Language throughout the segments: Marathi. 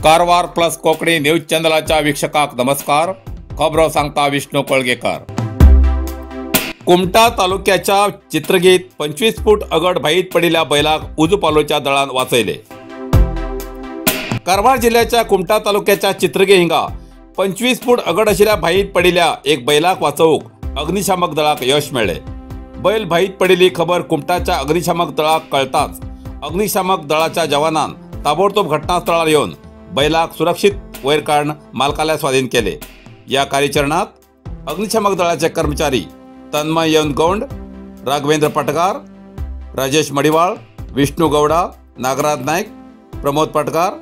कारवार प्लस कोकणी न्यूज चॅनलाच्या वीक्षकाक नमस्कार. खबरो सांगता विष्णू कळगेकर. कुमटा तालुक्याच्या चित्रगीत 25 फूट अगड भाईत पडिल्ल्या बैलाक उजूपालोच्या दळान वाचयले. कारवार जिल्ह्याच्या कुमटा तालुक्याच्या चित्रगे हिंगा 25 फूट अगड आशिल्ल्या भाईत पडिल्ल्या एक बैलाक वाचवूक अग्निशामक दळाक यश मेळ्ळे. बैल भाईत पडिल्ली खबर कुमटाच्या अग्निशामक दळाक कळताच अग्निशामक दळाच्या जवानान ताबडतोब घटनास्थळार येवन बैलाक सुरक्षित वयर काढून मालकाला स्वाधीन केले. या कार्यचरणात अग्निशामक दळाचे कर्मचारी तन्मय येवन गौंड, राघवेंद्र पटकार, राजेश मडिवाळ, विष्णू गौडा, नागराज नायक, प्रमोद पटकार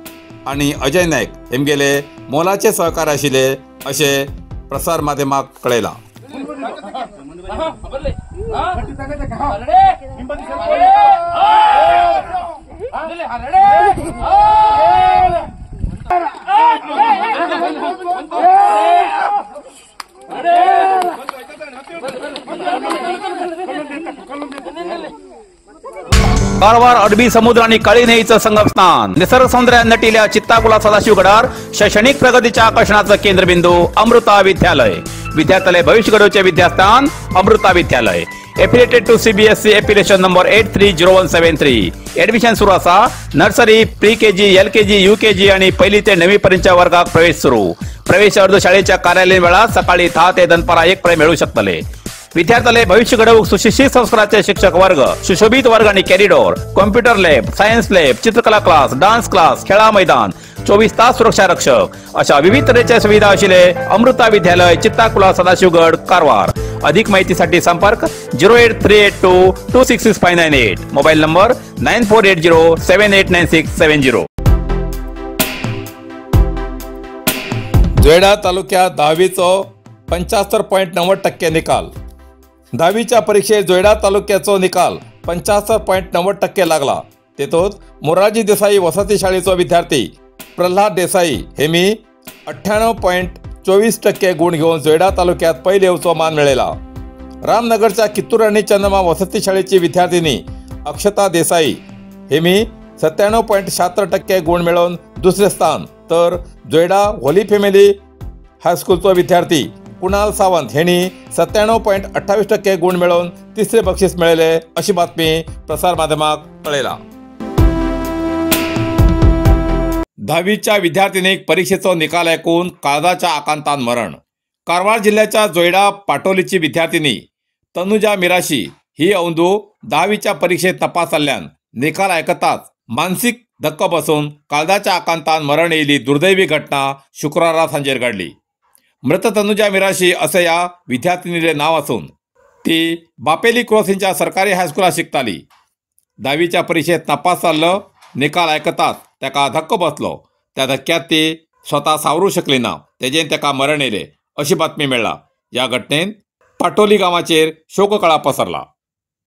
आणि अजय नायक हेमगेले मोलाचे सहकार्य आशिल्ले असे प्रसार माध्यमाक कळयला. कारवार अरबी समुद्र आणि काळी नदीचं संगम स्नान, निसर्ग सौंदर्यात नटिल्या चित्ताकुला सदाशिवगडार शैक्षणिक प्रगतीच्या आकर्षणाचं केंद्रबिंदू अमृता विद्यालय. विद्यार्थ्यालय भविष्य घडवचे विद्यास्थान Amrita Vidyalaya. Affiliated to CBSE affiliation number 830173. Admission सुरू असा. Nursery, pre KG, LKG, UKG आणि पहिली ते 9वी पर्यंतच्या वर्गात प्रवेश सुरू. प्रवेश अर्ज शाळेच्या कार्यालयीन वेळा सकाळी 10 ते दनपारा 1 पर्यंत मिळू शकतले. विद्यार्थ्यालय भविष्य घडवूक सुशिक्षित संस्काराचे शिक्षक वर्ग, सुशोभित वर्ग आणि corridor, computer lab, science lab, चित्रकला क्लास, डान्स क्लास, खेळा मैदान, 24 तास सुरक्षा रक्षक अशा विविध तऱ्हेच्या सुविधा आशिल्ले अमृता विद्यालय, चित्ताकुला, सदाशिवगड, कारवार. अधिक माहितीसाठी संपर्क 08382266598. Mobile number 9480789670. जोयडा तालुक्यात 10वीचो 75.90% निकाल. 10वीच्या परीक्षेत जोयडा तालुक्याचो निकाल 75.90% लागला. तेतूंत मोरारजी देसाई वसती शाळेचो विद्यार्थी प्रल्हाद देसाई हेमी 98.24% गुण घेऊन जोयडा तालुक्यात पहिले येवचो मान मेळयला. रामनगरच्या कित्तूर आणि चंदमा वसती शाळेची विद्यार्थिनी अक्षता देसाई हेमी 97.76% गुण मेळोवन दुसरे स्थान, तर जोयडा होली फॅमिली हायस्कूलचो विद्यार्थी कुणाल सावंत हेणी 97.28% गुण मेळोवन तिसरे बक्षीस मेळयले अशी बातमी प्रसार माध्यमाक कळयला. 10वीच्या विद्यार्थिनीक परीक्षेचो निकाल ऐकून काळजाच्या आकांतान मरण. कारवार जिल्ह्याच्या जोयडा पाटोलीची विद्यार्थिनी तनुजा मिराशी ही अवंदू 10वीच्या परीक्षेत तपास जाल्ल्यान निकाल ऐकताच मानसिक धक्को बसून काळजाच्या आकांतान मरण येयली दुर्दैवी घटना शुक्रवारा सांजेर घडली. मृत तनुजा मिराशी असे या विद्यार्थिनीचे नाव असून ती बापेली क्रॉसिंगच्या सरकारी हायस्कुलात शिकताली. 10वीच्या परीक्षेत तपास जाल्लो निकाल ऐकताच ताका धक्को बसलो. त्या धक्क्यात ती स्वता सावरू शकली ना, तेजेन ताका मरण येयले अशी बातमी मेळ्ळा. या घटनेन पाटोली गांवाचेर शोककळा पसरला.